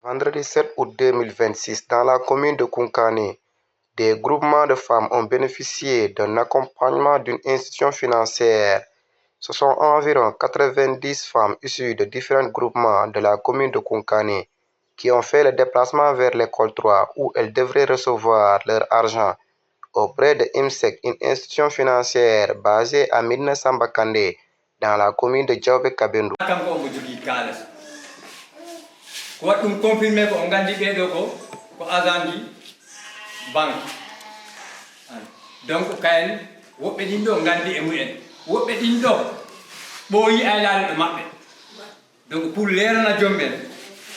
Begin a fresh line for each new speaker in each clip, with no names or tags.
Vendredi 7 août 2026, dans la commune de Kounkané, des groupements de femmes ont bénéficié d'un accompagnement d'une institution financière. Ce sont environ 90 femmes issues de différents groupements de la commune de Kounkané qui ont fait le déplacement vers l'école 3 où elles devraient recevoir leur argent auprès de IMSEC, une institution financière basée à Médina Sambakandé, dans la commune de Diaobé Kabendou.
ko wat ɗum confirmé ko on gandi ɓeɗo ko agent ji banque donc kayen woɓɓe ɗin ɗo gandi e mumen woɓɓe ɗin ɗo ɓooyi aylaɗo maɓɓe donc pour leerana jommen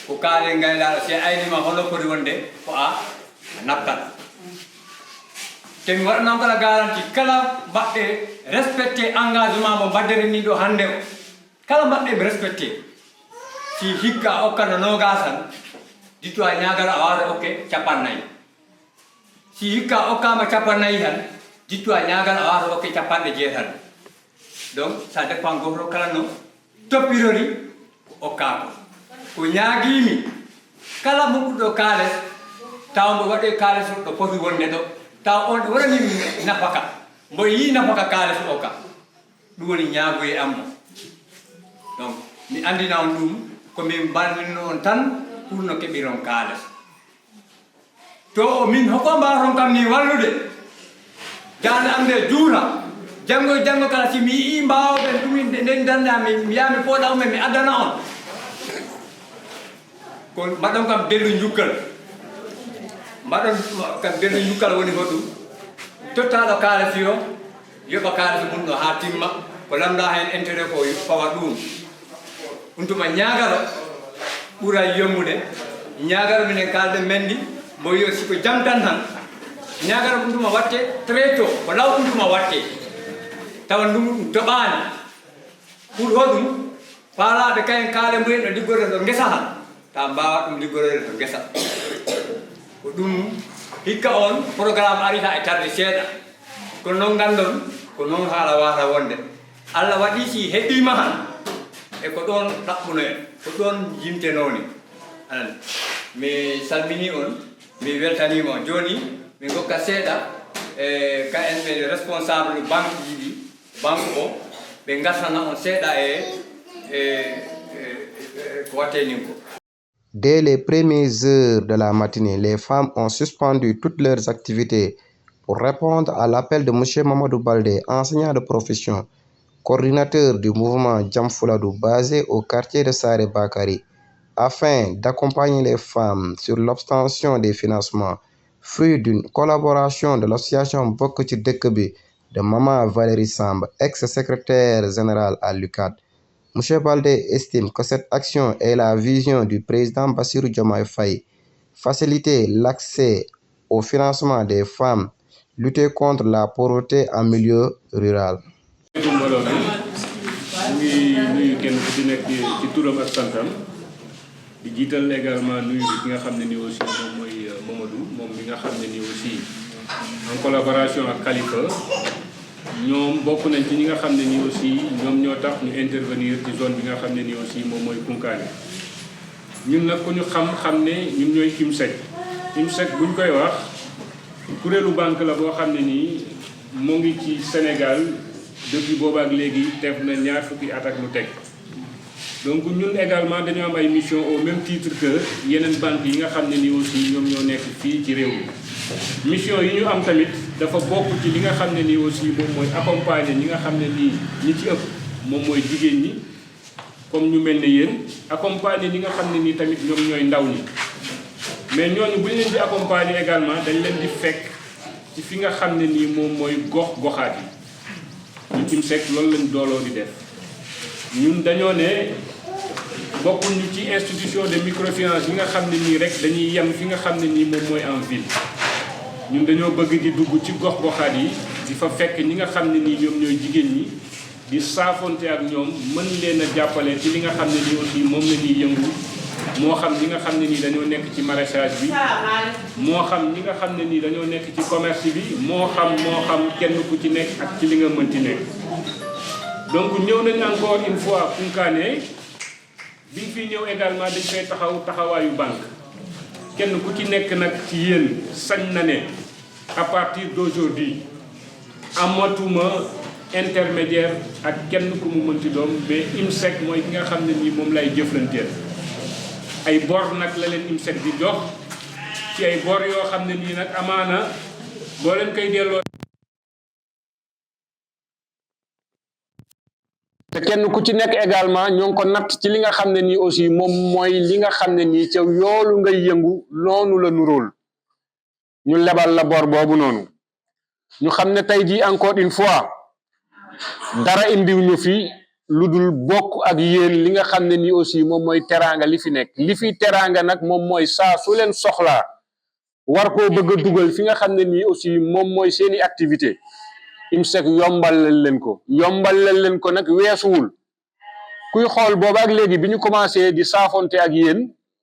ko kaale gaylaɗo si aynima hono foti wonde ko a nabtat te mi waɗanon kala garanti kala mbaɗɗe respecté engagement mo mbaddere ni ɗo hande o kala mbaɗɗe ɓe respecté si hikka okkano nogasan ditto a ñagara a wawata okke capannayyi si hikka okkama capannayyi tan ditto a ñagara a wawata okke capanɗe jeetati donc ça dépend goto kala no toppirori ko okkako ko ñaguimi kala mukkuɗo kaales taw mbo waɗe kaales ɗo foti wonde ɗo taw on ɗo waɗanimi nafaka mbo yi nafaka kaales o ka ɗum woni ñaagoye ammo donc mi andina on ɗum komin balmino on tan pour no keɓiron kaales to min hoko mbaton kam ni wallude dande am nde juura janggo kala si mi yii mbawɓe ɗumin nden dandami mi yami pooɗa umen mi addana on ko mbaɗon kam bellu jukkal mbaɗon kam bellu jukkal woni ko ɗum tottaɗo kaales yo yoɓa kaales mum ɗo ha timma ko lamda hen intérêt ko fawa ɗum ɗum tuma ñagaro ɓuura yommude ñagaro minen kalde mendi mo yo siko jam tan tan ñagaro ɗum tuma watte très tôt ko law ɗum tuma watte tawa ɗum toɓani pour hoɗum faalaɓe kayen kaale mumen ɗo liggorde ɗo guesa han ta mbawa ɗum liggorede to guesa ko ɗum hikka on programme arita e tarde seeɗa kono noon gandon ko noon haala wata wonde Allah waɗi si heɓɓima han e ko ɗon ɗaɓɓuno en ko ɗon yimtenoni anan mi salmini on mi weltanima on joni mi gokka seeɗa e ka en ɓe responsable banque ji ɗi banque o ɓe gassana on seeɗa ko watte nin ko.
Dès les premières heures de la matinée, les femmes ont suspendu toutes leurs activités pour répondre à l'appel de M. Mamadou Baldé, enseignant de profession, coordinateur du mouvement Djamfouladou basé au quartier de Saré Bakari, afin d'accompagner les femmes sur l'obtention des financements, fruit d'une collaboration de l'association Bokk Ci Dëkk Bi de Maman Valérie Samb, ex-secrétaire générale à l'UCAD. M. Baldé estime que cette action est la vision du président Bassirou Diomaye Faye, faciliter l'accès au financement des femmes, lutter contre la pauvreté en milieu rural.
nuyu kenn ku ci nekk ci turam ak santam di jiital également nuyu bi nga xam ne ni aussi moom mooy Mamadou moom mi nga xam ne ni aussi en collaboration ak Khalifa ñoom bokk nañ ci ñi nga xam ne ni aussi ñoom ñoo tax ñu intervenir ci zone bi nga xam ne ni aussi moom mooy Kounkané ñun nag ku ñu xam ne ñun ñooy IMSEC buñ koy wax kuréelu banque la boo xam ne nii moo ngi ci Sénégal depuis boobaak léegi def na ñaar fukki at ak lu teg donc ñun également dañu am ay mission au même titre que yeneen banques yi nga xam ne ni aussi ñoom ñoo nekk fii ci réew mi mission yi ñu am tamit dafa bokk ci li nga xam ne nii aussi moom mooy accompagner ñi nga xam ne nii ñi ci ëpp moom mooy jigéen ñi comme ñu mel ne yéen accompagner ñi nga xam ne nii tamit ñoom ñooy ndaw ñi mais ñooñu bu ñu leen di accompagner également dañ leen di fekk ci fi nga xam ne nii moom mooy goxaat yi ñu IMSEC loolu lañ dooloo di def ñun dañoo ne bokkuñu ci institution de microfinance yi nga xam ne nii rek dañuy yem fi nga xam ne nii moom mooy en ville ñun dañoo bëgg di dugg ci gox-goxaat yi di fa fekk ñi nga xam ne nii ñoom ñooy jigéen ñi di saafonte ak ñoom mën leen a jàppale ci li nga xam ne nii aussi moom la ñuy yëngu moo xam ñi nga xam ne nii dañoo nekk ci maraîchage bi moo xam ñi nga xam ne nii dañoo nekk ci commerce bi moo xam kenn ku ci nekk ak ci li nga mënti nekk donc ñëw nañ encore une fois Kounkané biñ fi ñëw également dañ fay taxawaayu banque kenn ku ci nekk nag ci yéen sañ na ne à partir d'aujourd'hui amatuma intermédiaire ak kenn ku mu mënti doom mais IMSEC mooy ki nga xam ne nii moom lay jëflanteel ay bor nag la leen IMSEC di jox ci ay bor yoo xam ne nii nag amaana boo leen koy delloo te kenn ku ci nekk également ñoo ngi ko natt ci li nga xam ne nii aussi moom mooy li nga xam ne nii ca yoolu ngay yëngu noonu la nuróol ñu lebal la bor boobu noonu ñu xam ne tey jii encore une fois dara indiw ñu fi lu dul bokk ak yéen li nga xam ne nii aussi moom mooy teraanga li fi nekk li fi teraanga nag moom mooy saa su leen soxlaa war koo bëgg a dugal fi nga xam ne nii aussi moom mooy seeni activité IMSEC yombal leen ko nag weesuwul kuy xool boobaak léegi bi ñu commencé di saafonte ak yéen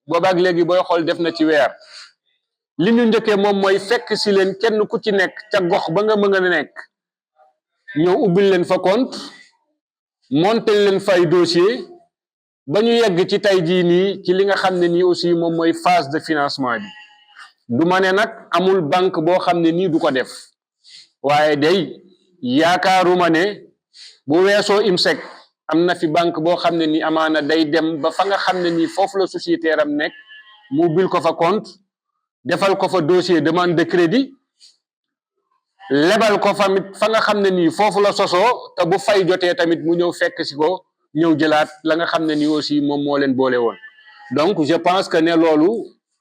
boobaak léegi booy xool def na ci weer li ñu njëkkee moom mooy fekk si leen kenn ku ci nekk ca gox ba nga mën a nekk ñëw ubbil leen fa compte monter leen fay dossier ba ñu yegg ci tey jii nii ci li nga xam ne nii aussi moom mooy phase de financement bi du ma ne nag amul banque boo xam ne nii du ko def waaye day yaakaaruma ne bu weesoo IMSEC am na fi banque boo xam ne nii amaana day dem ba fa nga xam ne nii foofu la sociétaire am nekk mu ubbil ko fa compte defal ko fa dossier demande de crédit lebal ko famit fa nga xam ne nii foofu la sosoo te bu fay jotee tamit mu ñëw fekk si ko ñëw jëlaat la nga xam ne nii aussi moom moo leen boole woon donc je pense que ne loolu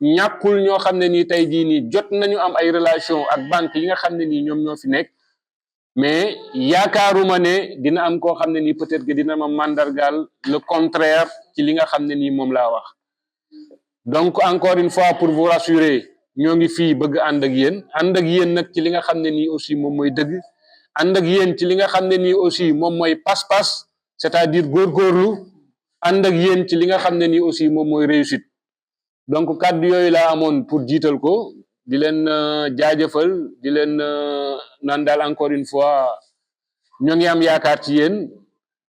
ñàkkul ñoo xam ne nii tey jii nii jot nañu am ay relation ak banque yi nga xam ne nii ñoom ñoo fi nekk mais yaakaaruma ne dina am koo xam ne nii peut-être que dina ma mandargaal le contraire ci li nga xam ne nii moom laa wax donc encore une fois pour vous rassurer ñoo ngi fii bëgg ànd ak yéen nag ci li nga xam ne nii aussi moom mooy dëgg ànd ak yéen ci li nga xam ne nii aussi moom mooy pas-pas c'est-à-dire góorgóorlu ànd ak yéen ci li nga xam ne nii aussi moom mooy réussite donc kàddu yooyu laa amoon pour jiital ko di leen jaajëfal di leen naan daal encore une fois ñoo ngi am yaakaar ci yéen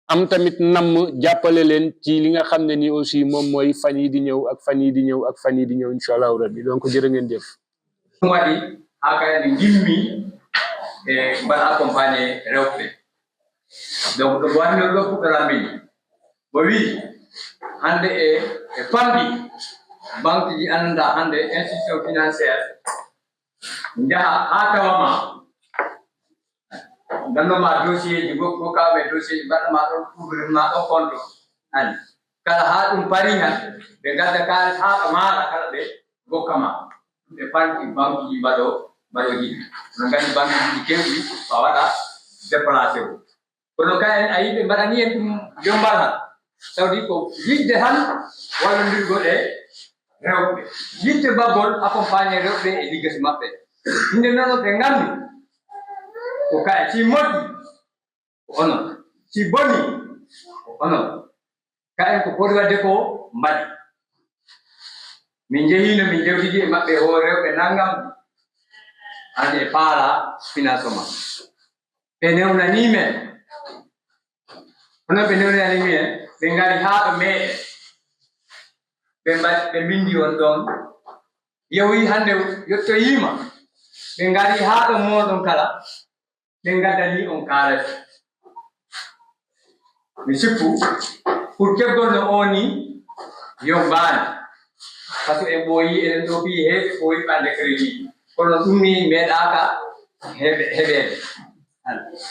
am tamit namm jàppale leen ci li nga xam ne nii aussi moom mooy fan yi di ñëw ak fan yi di ñëw ak fan yi di ñëw incha allahu rabbi donc jërë ngeen jëf.
waɗi ha kayane gimmi e mbaɗa accompagné rewɓe donc ɗo wanno ɗo fuɗɗoramini bo wi hande e famɗi banque ji annda hande institution financiére jaha ha tawama gandoma dossier ji gokkaɓe dossier ji mbaɗama ɗon ouvrirma ɗon compte ani kala ha ɗum pari han ɓe gadda kalis ha ɗo maɗa kala ɓe gokkama ɓe fanti banque ji mbaɗo jiɗi no gandi banque ji kewɗi fa waɗa déplacé o kono kayen a yiɓe mbaɗani en ɗum jombal han tawdi ko yidde tan wallondirgoɗe rewɓe yidde baggol accompagné rewɓe e liggati maɓɓe inde noon ɓe gandi ko kay si moƴƴi ko onon si boni ko onon kayen ko poti wadde ko mbaɗi min jehino min jewtidi e maɓɓe o rewɓe naggam ande e paala financement ɓe newnani men hono ɓe newnani men ɓe ngari haa ɗo meeɗen ɓe mbindi on ɗon yewoyi hannde yettoyima ɓe ngari haa ɗo moɗon kala ɓe ngaddani on kaalete mi sikku pour keɓgol no o ni yombani par ce que en ɓooyi eɗen ɗo fii heeɓe ɓooyi ɓande crédit kono ɗum ni meeɗaka heɓede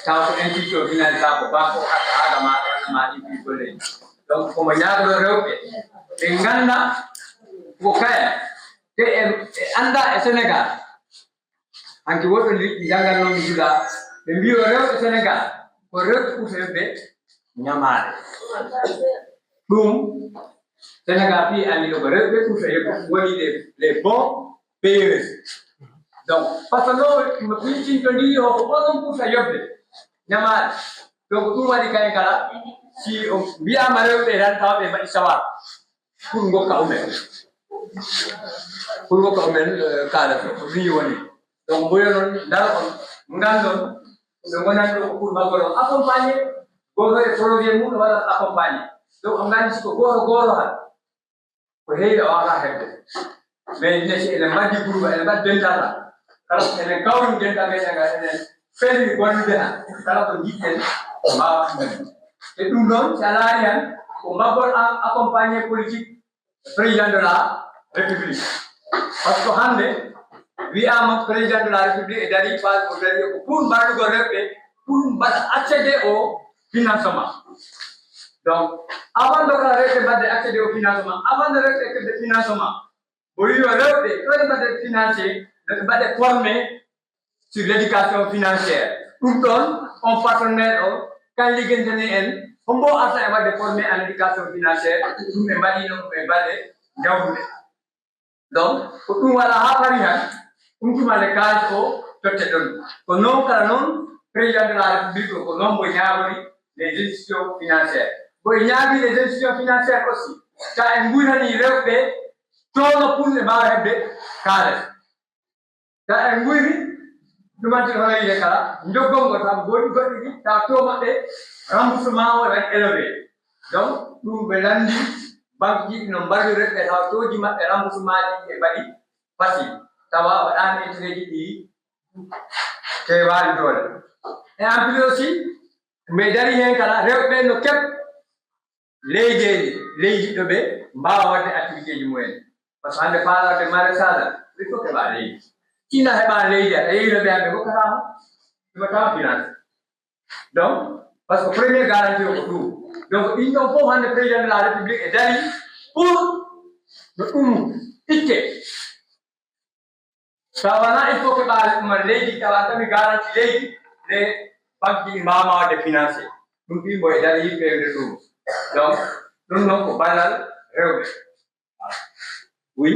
taw ko institution finance ko banque o hatta adama ɗiɗi golleji donc komo ñaagoɗo rewɓe ɓe ganda ko kaya te e anda e Sénégal hanki woɗɗo liɗɗi janggannomi juɗa ɓe mbiyo rewɓe Sénégal ko rewɓe ɓurɓe ñamade ɗum Sénégal fii andi ko rewɓe ɓurɓe woni les bons payeurs donc par ce que no pincinto ndi o ko onon ɓurta yobde ñamade donc ɗum waɗi kayen kala si o mbiyama rewɓe tan tawa ɓe mbaɗi sawar pour gokka umen kaalata ko ni woni donc mboyo noon dara on ngandon ɓe gonani ɗo ko pour baggol on accompagné goto e projet mum waɗat accompagné donc on ngandi ko goro han ko heewi wala hebde mais ne ci ene mbaɗi groupe ene mbaɗi dentata kala ene kawri denta meɗen ga enen feewi gonnude han kala ko jiɗɗen mbawa e ɗum noon si a laari han ko mbaggol accompagné politique président de la république par ce que hannde wiyama président de la république e dari phase o dari ko pour mbaɗugo rewɓe pour mbaɗa accéder au financement donc avant de rewɓe mbadde accéder au financement avant de rewɓe kebde financement bo wiyo rewɓe koye mbadde financé noɓe mbaɗe formé sur l' éducation financière ɗum ɗon on partenaire o kan liggantani en hombo arta e wadde formé en éducation financière ɗum ɓe mbaɗino ɓe mbaɗe jawdude donc ko ɗum waɗa ha pari han ɗum tumande kalis o totte ɗon ko noon kala noon président de la république ko noon mo ñaagori les institutions financières bo ñaagi les institutions financières aussi ka en guynani rewɓe coono pour ɓe mbawa hebde kaales ka en guyni ɗumanti hono yiide kala joggongo tan goɗɗi goɗɗi ɗi taw to maɓɓe remboursement o wen élevé donc ɗum ɓe landi banque ji no mballi rewɓe taw toji maɓɓe remboursement ji ɓe mbaɗi facile tawa waɗani intérêt ji ɗi kewali doole et en plus aussi mbe dari hen kala rewɓe no keɓ leydi ɗo ɓe mbawa wadde activité ji mumen par ce que hande faalade maraîchage il faut keɓa leydi kina heɓa leydi a yehi rewɓe hamɓe hokkatama ɗumatama finance donc par ce que premier garantie o ko ɗum donc ɗin ɗon fof hande président de la république e dari pour no ɗum itte tawana il faut keɓa ɗuma leydi tawa tami garantie leydi le banque ji ɗi mbawma wadde financé ɗum ɗimbo e dari yiɓɓewde ɗum donc ɗum noon ko ballal rewɓe oui.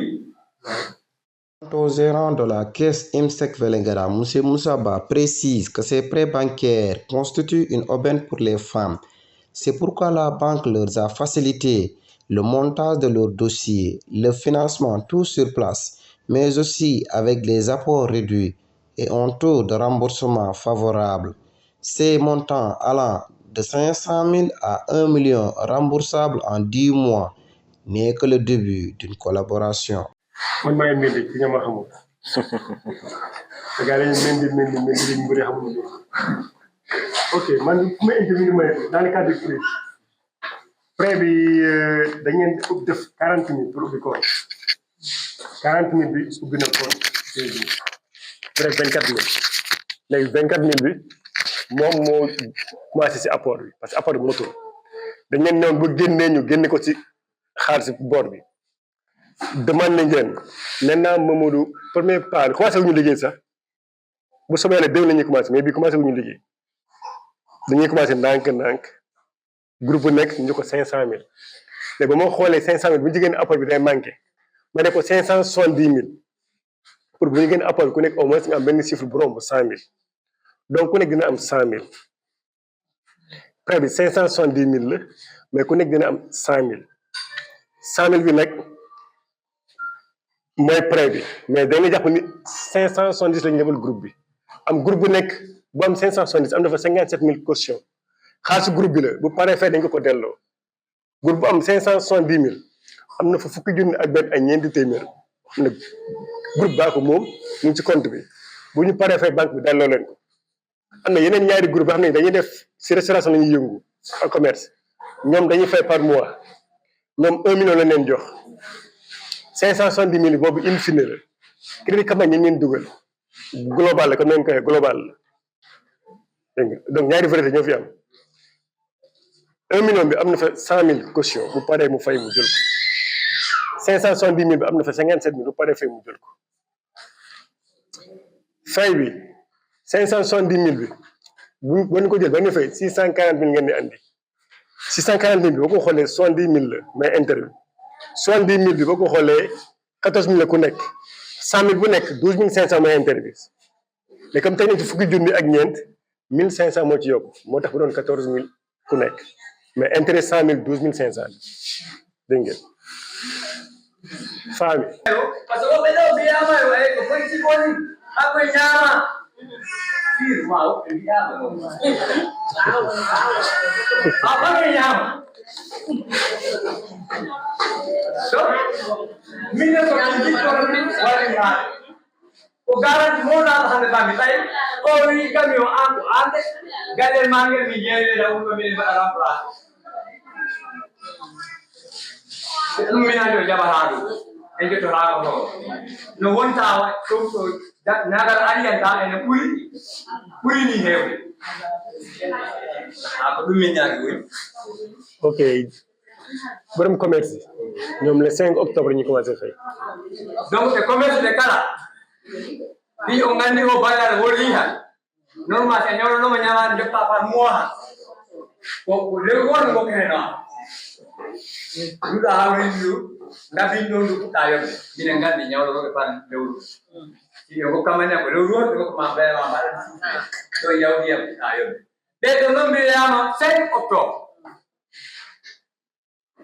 Quant au gérant de la caisse IMSEC Vélingara, M. Moussaba, précise que ces prêts bancaires constituent une aubaine pour les femmes. C'est pourquoi la banque leur a facilité le montage de leurs dossiers, le financement tout sur place, mais aussi avec des apports réduits et un taux de remboursement favorable. Ces montants allant de 500 000 à 1 million remboursables en 10 mois n'est que le début d'une collaboration.
man maa ngi mel ni nga ma xamul te gars yi mel ni ñu bëri xamul ok man fu may intervenir ma dans le cadre du prêt bi dañ leen def 40 000 pour ubbi ko 40 000 bi ubbi na ko prêt 24 000 léegi 24 000 bi moom moo commencé si apport bi parce que apport bi motul dañ leen ñëw ba génnee ñu génne ko ci xaalis boor bi. demande nañ leen maintenant Mamadou premier pas commencé wu ñu liggéey sax bu soobee yàlla déwén la ñuy commencé mais bii commencé wu ñu liggéey dañuy commencé ndànk-ndànk groupe bu nekk ñu ko 500000 léegi ba ma xoolee 500000 bu ñu génne apport bi day manqué ma ne ko 570000 pour bu ñu génne apport bi ku nekk au moins nga am benn chiffre bu romb 100000 donc ku nekk dina am 100000 prêt bi 570000 la mais ku nekk dina am 100000 100000 bi nag. mooy prêt bi mais dañuy jàpp ni 570 la ñu lebal groupe bi am groupe bu nekk bu am 570 am na fa 57000 caution xaalisu groupe bi la bu paree fay dañ ko delloo groupe bu am 570000 am na fa fukki junni ak benn ay ñeenti téeméer xam ne groupe baa ko moom ñu ngi ci compte bi bu ñu paree fay banque bi delloo leen ko am na yeneen ñaari groupe yoo xam ne dañuy def si restauration la ñuy yëngu ak commerce ñoom dañuy fay par mois ñoom 1 million lañ leen jox. 570 000 boobu in fine la crédit campagne ñu leen dugal global la comme ni koy global la dégg nga donc ñaari variété ñoo fi am 1 million bi am na fa 100000 caution bu paree mu fay mu jël ko 570 000 bi am na fa 57000 bu paree fay mu jël ko fay bi 570 000 bi bu ñu ko jël ba ñu fay 640 000 ngeen di andi 640 000 bi boo ko xoolee 70 000 la mais intérêt 70 000 bi boo ko xoolee 14 000 la ku nekk 100 000 bu nekk 12 500 mooy intérêt bi mais comme tey nañ ci fukki junni ak ñeent 1500 moo ci yokk moo tax bu doon 14 000 ku nekk mais intérêt 100 000 12 500 dégg ngeen femme yi.
parce que oɓe ɗo mbiyama yo ko politique woni hakko ñaama firma oɓe mbiyama a ɓage ñaama So, mina ko hindi ko wala na. O garanti mo na hande kami tayo. O hindi kami o ako ate. Galing mangel ni Yele na ulo kami ba alam pra. Mina do jabarado. Enjo to ha ko. No one tawa so nagar alian ta ene puri ni hewe. Ako dum mina ko.
ok borom commerce ñoom le 5 octobre ñu commencé fay.
Donc le commerce de kala ni ongandi o bayar woliha normal señor no mañana yo pa moa ko le won ko kena duda hawindu nabi ndu tayo ni ngandi nyawlo ko pan lewru ni ko kamanya ko lewru ko ma ba ma to yaw dia tayo de to no mi ama 5 octobre.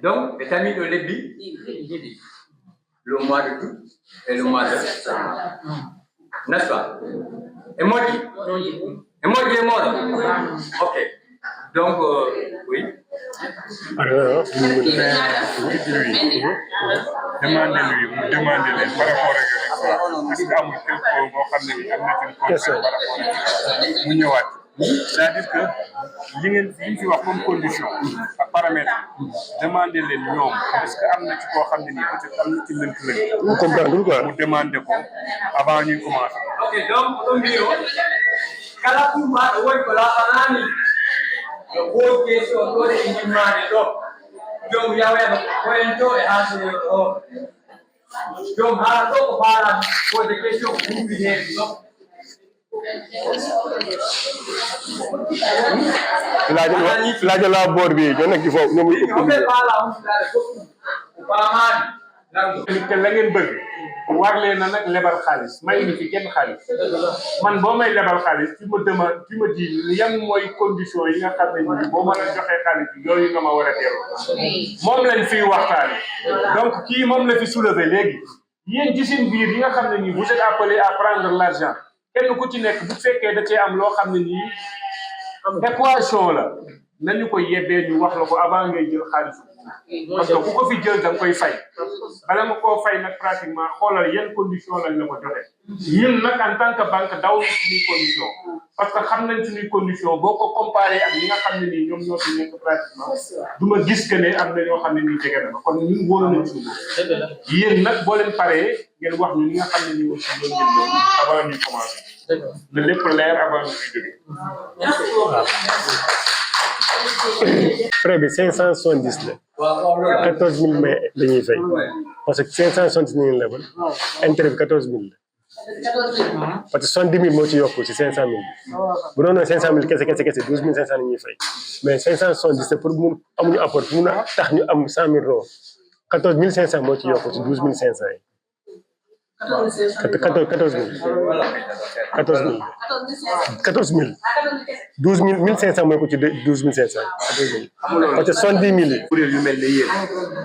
Donc, les amis de l'ébi, le mois de août et le mois de septembre. N'est-ce pas? Et moi dit? Et moi dit mort. Ok. Donc, oui.
Alors,
demandez-lui par rapport à est-ce que amul quelque boo xam ne bi am na ci question par rapport ak mu ñëwaat c'est-à-dire que li ngeen fi wax comme condition ak paramètre demandez leen ñoom est-ce que am na ci koo xam ne nii peut-être am na ci lënt-lënt
comprendre quoi
mu demandé ko avant ñuy commencer.
Ok, donc, au milieu, kala kuma woy ko la banani. Ko question ko de ingimani do. Donc, yawe ko ento e haso o. Donc, ha to ko fara ko de question ko bi he do.
laaj la boor bi ñoo nekk ci foofu ñoom ñu
On fait pas la on pas mal.
te la ngeen bëgg war leen na nag lebal xaalis may ñu fi kenn xaalis man boo may lebal xaalis ci ma di yan mooy condition yi nga xam ne ni boo mën a joxee xaalis bi yooyu nga ma war a delloo moom lañ fiy waxtaane donc kii moom la fi soulever léegi yéen ci seen biir yi nga xam ne nii vous êtes appelé à prendre l'argent kenn ku ci nekk bu fekkee da cee am loo xam ne nii équation la nañu ko yebbee ñu wax la ko avant ngay jël xaalis parce que ku ko fi jël da nga koy fay bala nga koo fay nag pratiquement xoolal yan condition lañ la ko joxe ñun nag en tant que banque daw na suñuy condition parce que xam nañ suñuy condition boo ko comparé ak ñi nga xam ne nii ñoom ñoo fi nekk pratiquement du ma gis que ne am na ñoo xam ne nii jege na ma kon ñun wóor nañ suñu bopp yéen nag boo leen paree ngeen wax ñu ñi nga xam ne nii aussi ñoo ngeen doon avant ñuy commencé na lépp leer avant ñuy jóge
frais bi 570 la 14 000 mais dañuy fay parce que 570 nañu lebal intérêt bi 14 000 la parce que 70 000 moo ci yokku ci 500 000 bu doon 500 000 kese 12 500 la ñuy fay mais 570 c'est pour mun amuñu apport mun a tax ñu am 100 000 euros 14 500 moo ci yokku ci 12 500 yi 14 000 12 500 mooy ko ci 12 500 parce que 70 000 yi
kuréel yu mel ne yéen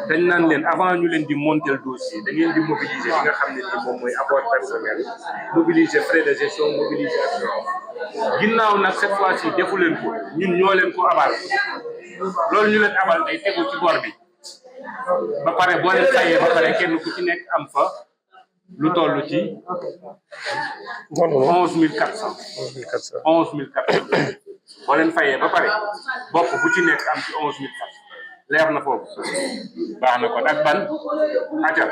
dañ naan leen avant ñu leen di monter dossier da ngeen di mobiliser li nga xam ne ni moom mooy apport personnel mobiliser frais de gestion mobiliser assurance ginnaaw nag cette fois-ci defu leen ko ñun ñoo leen ko abal loolu ñu leen abal day tegu ci bor bi ba pare boo leen fayee ba pare kenn ku ci nekk am fa lu toll ci 11 400 boo leen fayee ba pare bopp bu ci nekk am ci 11 400 leer na foofu baax na kon ak ban aca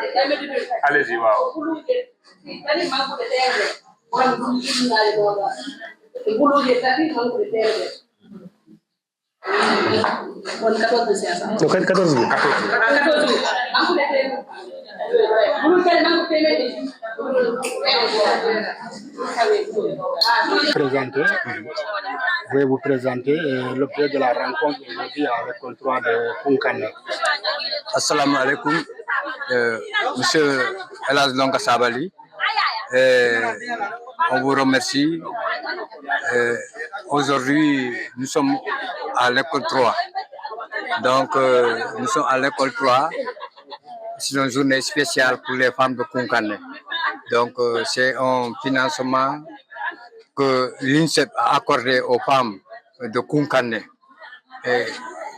allez-y waaw
Je vais vous présenter l'objet de la rencontre aujourd'hui à l'école 3 de Koungkane.
Assalamu alaikum, monsieur Elhadj Lonka Sabally. On vous remercie. Aujourd'hui, nous sommes à l'école 3. Donc, nous sommes à l'école 3. C'est une journée spéciale pour les femmes de Koungkane. Donc, c'est un financement que l'INSEP a accordé aux femmes de Koungkane. Et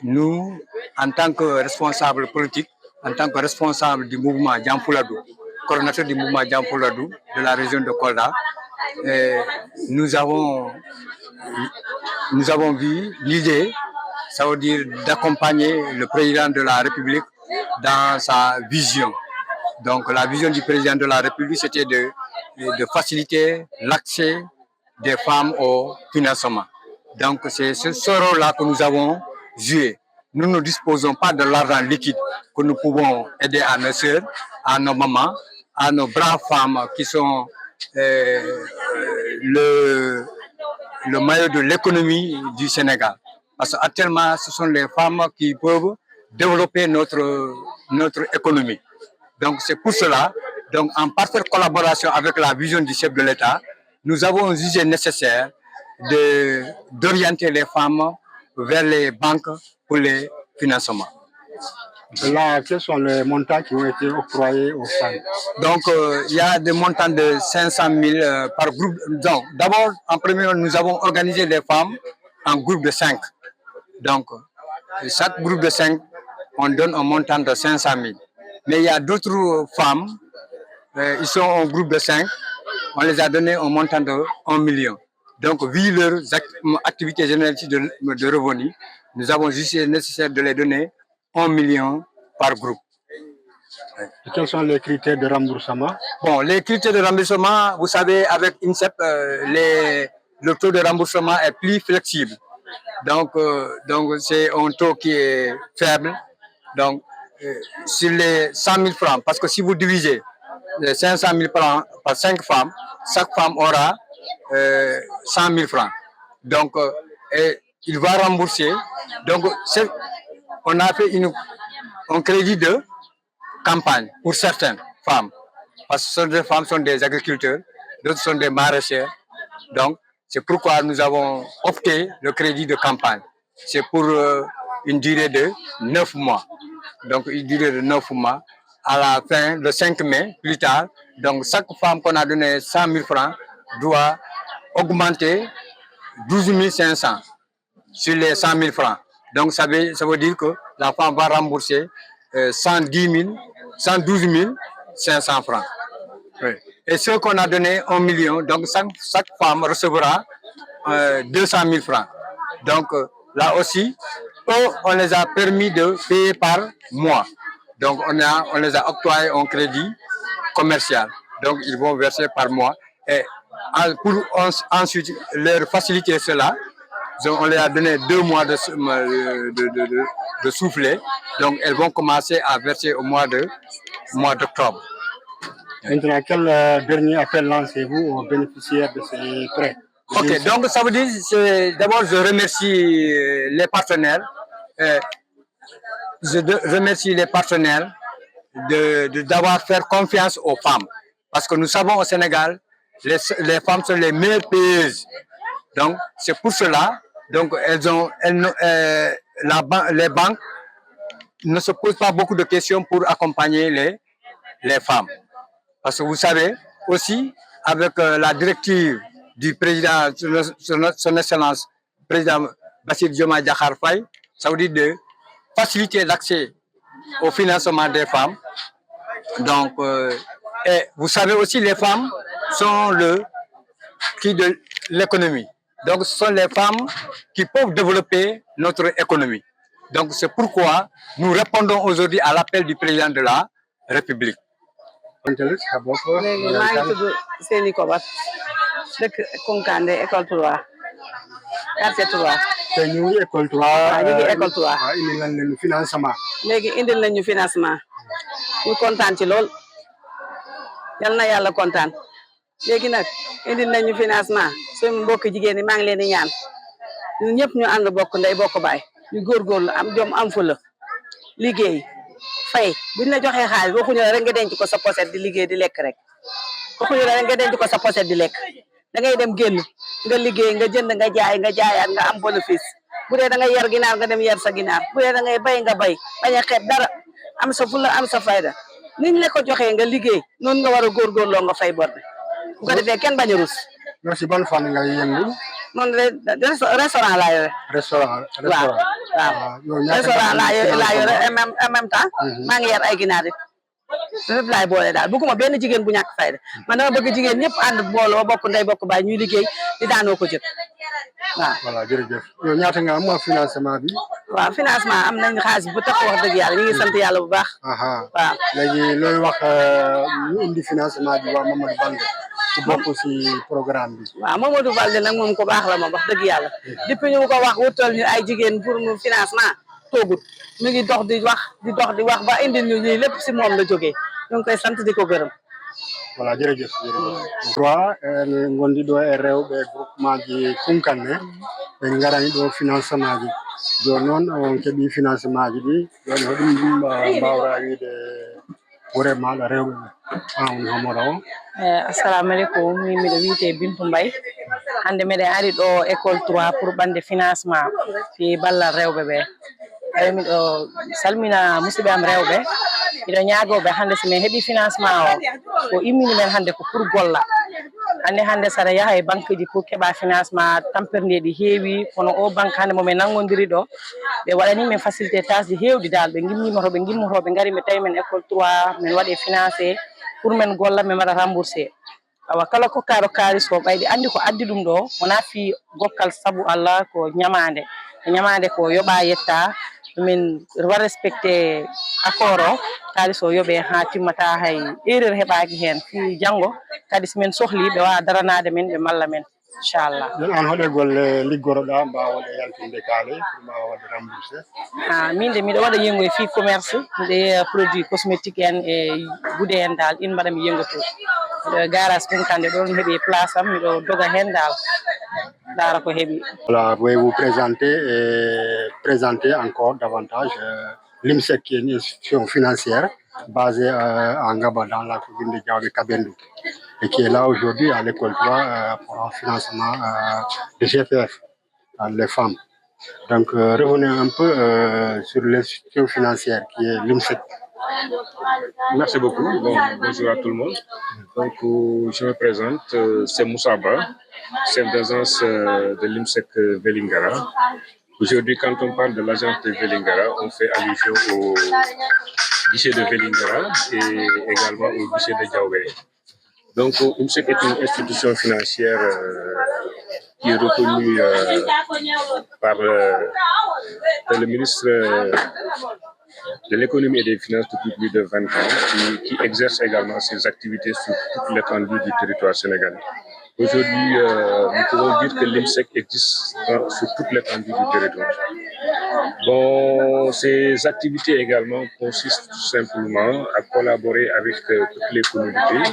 nous, en tant que responsable politique, en tant que responsable du mouvement Diampouladou, coordonnateur du mouvement Diampouladou de la région de Kolda, nous avons vu l'idée, ça veut dire d'accompagner le président de la République dans sa vision. Donc la vision du président de la République, c'était de faciliter l'accès des femmes au financement. Donc c'est ce rôle-là que nous avons joué. Nous ne disposons pas de l'argent liquide que nous pouvons aider à nos sœurs, à nos mamans, à nos braves femmes qui sont le maillot de l'économie du Sénégal. Parce qu'actuellement, ce sont les femmes qui peuvent développer notre économie. Donc c'est pour cela, donc en parfaite collaboration avec la vision du chef de l'État, nous avons jugé nécessaire d'orienter les femmes vers les banques pour les financements.
Là, quels sont les montants qui ont été octroyés aux femmes?
Donc, il y a des montants de 500 000 par groupe. Donc, d'abord, en premier, nous avons organisé les femmes en groupe de 5. Donc, chaque groupe de 5, on donne un montant de 500 000. Mais il y a d'autres femmes, ils sont en groupe de 5, on les a donné un montant de 1 million. Donc, vu leurs activités génératives de revenus, nous avons jugé nécessaire de les donner 1 million par groupe.
Et quels sont les critères de remboursement?
Bon, les critères de remboursement, vous savez, avec INSEP, le taux de remboursement est plus flexible. Donc c'est un taux qui est faible. Donc, sur les 100 000 francs, parce que si vous divisez les 500 000 francs par 5 femmes, chaque femme aura 100 000 francs. Donc, il va rembourser. Donc, on a fait un crédit de campagne pour certaines femmes. Parce que certaines femmes sont des agriculteurs, d'autres sont des maraîchers. Donc, c'est pourquoi nous avons opté le crédit de campagne. C'est pour une durée de 9 mois. Donc, une durée de 9 mois. À la fin, le 5 mai, plus tard, donc chaque femme qu'on a donné 100 000 francs doit augmenter 12 500 sur les 100 000 francs. Donc, ça veut dire que la femme va rembourser 112 500 francs. Oui. Et ceux qu'on a donné 1 million, donc chaque femme recevra 200 000 francs. Donc, là aussi, eux, on les a permis de payer par mois. Donc, on les a octroyé un crédit commercial. Donc, ils vont verser par mois. Et pour ensuite leur faciliter cela, on les a donné 2 mois de soufflet. Donc, elles vont commencer à verser au mois d'octobre.
Maintenant, quel dernier appel lancez-vous aux bénéficiaires de ces prêts?
Ok, donc ça veut dire, d'abord je remercie les partenaires. Je remercie les partenaires d'avoir fait confiance aux femmes. Parce que nous savons au Sénégal, les femmes sont les meilleures payeuses. Donc, c'est pour cela, donc les banques ne se posent pas beaucoup de questions pour accompagner les femmes. Parce que vous savez, aussi, avec la directive du président, son excellence, président Bassirou Diomaye Diakhar Faye, ça veut dire de faciliter l'accès au financement des femmes. Donc, et vous savez aussi, les femmes sont le qui de l'économie. Donc, ce sont les femmes qui peuvent développer notre économie. Donc, c'est pourquoi nous répondons aujourd'hui à l'appel du président de la République.
léegi maa ngi tudd Séni Kobar dëkk Koukandé école 3 quartier 3.
te ñu ngi école 3.
waaw ñu ngi école 3.
waaw indi nañ leen financement.
léegi indil nañ ñu financement ñu kontaan ci lool yal na yàlla kontaan léegi nag indil nañ ñu financement suñu mbokk jigéen ñi maa ngi leen di ñaan ñun ñëpp ñu ànd bokk ndey bokk baay ñu góorgóorlu am jom am fula liggéey. fay buñ la joxee xaalis waxuñu la rek nga denc ko sa poset di liggéey di lekk rek waxuñu la rek nga denc ko sa poset di lekk da ngay dem génn nga liggéey nga jënd nga jaayaat nga am bénéfice bu dee da ngay yar ginaar nga dem yar sa ginaar bu dee da ngay bay nga bay bañ a xeeb dara am sa fulla am sa fayda niñ la ko joxee nga liggéey noonu nga war a góorgóorloo nga fay bor bi bu ko defee kenn bañ a rus.
yow si ban fan ngay yëngu.
man restaurant laa yore.
restaurant.
waaw restaurant laa yore en même temps. maa ngi yar ay ginaar yi. lépp laay boole daal bëgguma benn jigéen bu ñàkk fayda man dama bëgg jigéen ñëpp ànd booloo bokk ndey bokk baay ñuy liggéey di daanoo ko jël waaw.
voilà jërëjëf yow ñaata nga am financement bi.
waaw financement am nañ xaalis bu tax wax dëgg yàlla ñu ngi sant yàlla bu baax. waaw
léegi looy wax ñu indi financement bi waa Mamadou Baldé ci bokk si programme bi.
waaw Mamadou Baldé nag moom ko baax la moom wax dëgg yàlla depuis ñu ko wax wutal ñu ay jigéen pour mu financement toogut mu ngi dox di wax ba indi ñu lii lépp si moom la jógee ñu ngi koy sant di ko gërëm.
voilà jërëjëf. 3 ngondi ɗo e rewɓe groupement ji Kunkanne ɓe garani ɗo financement ji joni noon on keeɓi financement ji ɗi joni hoɗum mbawra wiide ɓuure maɗa rewɓe ɓe on homora o.
assalamu aleykum min miɗo wiite Bintou Mbaye hande meɗen ari ɗo école 3 pour ɓande financement fi ballal rewɓe ɓe eyi miɗo salmina musidɓe am rewɓe miɗo ñaagoɓe hande so min heeɓi financement o ko immini men hande ko pour golla hande saɗa yaaha e banque ji pour keeɓa financement tampirndeɗi heewi kono o banque hande momin nangodiri ɗo ɓe waɗani men facilité tâche ji hewɗi dal ɓe gimmotoɓe gari ɓe tawi men école 3 min waɗe financé pour men golla min mbaɗa remboursé awa kala kokkaɗo kalis ko ɓayde andi ko addi ɗum ɗo wona fi gokkal saabu Allah ko ñamade ko yoɓa yetta min wa respecté accord o kalis o yoɓe ha timmata hay erreur heɓaki hen fi janggo kadi so min sohli ɓe wawa daranade men ɓe malla men inchallah.
jon an hoɗe golle liggoroɗa mbawade yaltinde kaale pour mbawa wadde remboursé.
min de miɗo waɗa yengoye fi commerce miɗo yeeya produit cosmétique en e guude en dal in mbaɗa mi yengoto miɗo garage Kunkande ɗon heeɓi place am miɗo doga hen dal dara ko heeɓi.
Voilà, pouvez vous présenter encore davantage l'IMSEC qui est une institution financière basée à Ngaba dans la commune de Diaobé Kabendou et qui est là aujourd'hui à l'école 3 pour un financement de GPF les femmes. Donc revenez un peu sur l'institution financière qui est l'IMSEC.
Merci beaucoup. Bonjour à tout le monde. Donc, je me présente, c'est Moussa Ba, chef d'agence de l'IMSEC Vélingara. Aujourd'hui, quand on parle de l'agence de Vélingara, on fait allusion au guichet de Vélingara et également au guichet de Diaobé. Donc, l'IMSEC est une institution financière qui est reconnue par le ministre de l'économie et des finances depuis plus de 20 ans, qui exerce également ses activités sur toute l'étendue du territoire sénégalais. Aujourd'hui, nous pouvons dire que l'IMSEC existe sur toute l'étendue du territoire. Bon, ces activités également consistent tout simplement à collaborer avec toutes les communautés,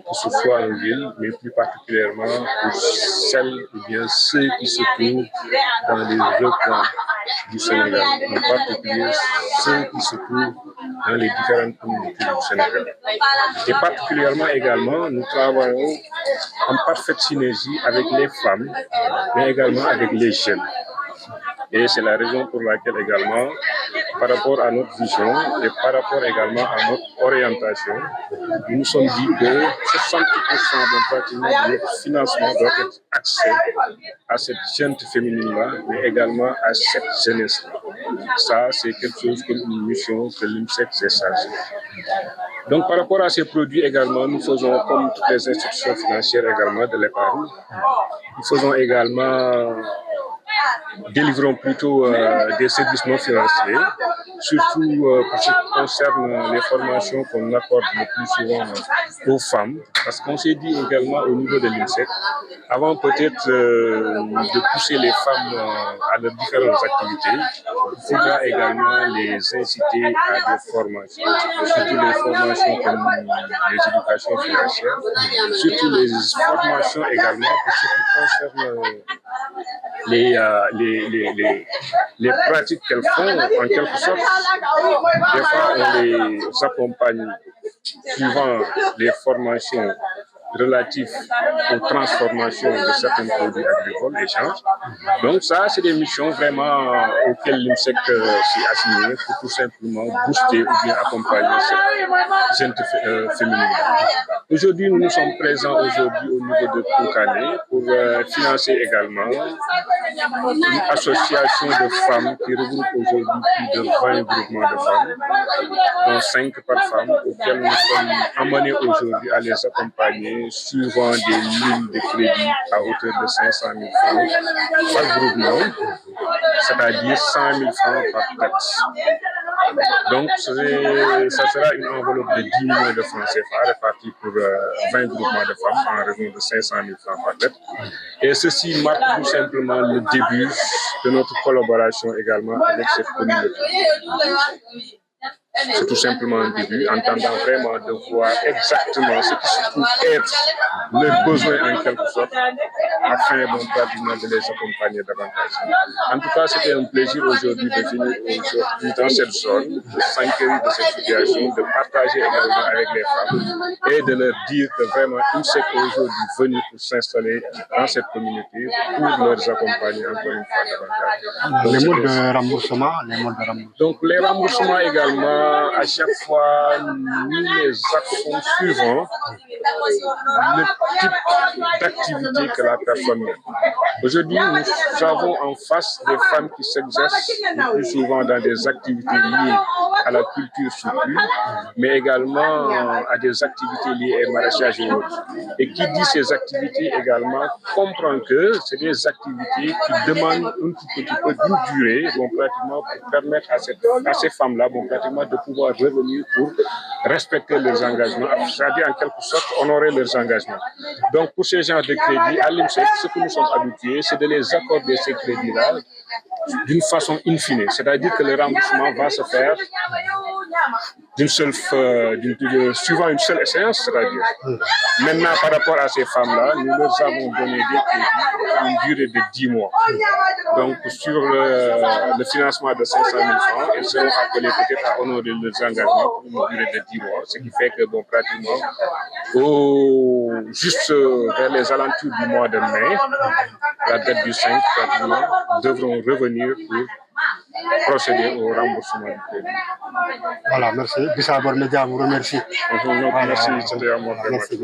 que ce soit en ville, mais plus particulièrement pour celles ou bien ceux qui se trouvent dans les recoins du Sénégal, en particulier ceux qui se trouvent dans les différentes communautés du Sénégal. Et particulièrement également, nous travaillons en parfaite synergie avec les femmes, mais également avec les jeunes. Et c'est la raison pour laquelle également, par rapport à notre vision et par rapport également à notre orientation, nous nous sommes dit que 60% pratiquement de notre financement doit être axé à cette gente féminine-là, mais également à cette jeunesse-là. Ça, c'est quelque chose comme une mission que l'IMSEC s'est chargé. Donc, par rapport à ces produits également, nous faisons, comme toutes les institutions financières également de l'épargne, nous faisons également, délivrons plutôt des services non financiers, surtout pour ce qui concerne les formations qu'on accorde le plus souvent aux femmes, parce qu'on s'est dit également au niveau de l'IMSEC, avant peut-être de pousser les femmes à leurs différentes activités, il faudra également les inciter à des formations, surtout les formations comme les éducations financières, surtout les formations également pour ce qui concerne les pratiques qu'elles font, en quelque sorte. Des fois, on les accompagne suivant les formations
relatifs aux transformations de certains produits agricoles, échanges. Donc ça, c'est des missions vraiment auxquelles l'IMSEC s'est assigné pour tout simplement booster ou bien accompagner cette gente féminine. Aujourd'hui, nous sommes présents aujourd'hui au niveau de Koukane pour financer également une association de femmes qui regroupe aujourd'hui plus de 20 groupements de femmes, dont 5 par femme, auxquels nous sommes amenés aujourd'hui à les accompagner suivant des lignes de crédit à hauteur de 500 000 francs par groupement, c'est-à-dire 100 000 francs par tête. Donc, ça sera une enveloppe de 10 millions de francs CFA répartie pour 20 groupements de femmes en raison de 500 000 francs par tête. Et ceci marque tout simplement le début de notre collaboration également avec cette communauté. C'est tout simplement un début, en attendant vraiment de voir exactement ce qui se trouve être leurs besoins en quelque sorte, afin pratiquement de les accompagner davantage. En tout cas, c'était un plaisir aujourd'hui de venir aujourd'hui dans cette zone, de s'enquérir de cette situation, de partager également avec les femmes et de leur dire que vraiment IMSEC est aujourd'hui venu pour s'installer dans cette communauté pour leur accompagner encore une fois davantage.
Les modes de remboursement,
Donc les remboursements également, à chaque fois, nous les actions suivant le type d'activité que la personne mène. Aujourd'hui, nous avons en face des femmes qui s'exercent le plus souvent dans des activités liées à la culture surtout, mais également à des activités liées au maraîchage et autres. Et qui dit ces activités également comprend que c'est des activités qui demandent un tout petit peu d'une durée, pratiquement pour permettre à ces femmes-là, pratiquement de pouvoir revenir pour respecter leurs engagements, c'est-à-dire en quelque sorte honorer leurs engagements. Donc pour ces genres de crédits, à l'IMSEC, ce que nous sommes habitués, c'est de les accorder ces crédits-là d'une façon infinie, c'est-à-dire que le remboursement va se faire suivant une seule échéance, c'est-à-dire. Maintenant, par rapport à ces femmes-là, nous leur avons donné des crédits une durée de 10 mois. Donc, sur le financement de 500 000 francs, elles seront appelées peut-être à honorer leurs engagements pour une durée de 10 mois, ce qui fait que, pratiquement, juste vers les alentours du mois de mai, la date du 5, pratiquement, devront revenir pour procéder au remboursement du crédit.
Voilà, merci. Bissabor Média vous remercie.
Merci, c'était à moi. Merci.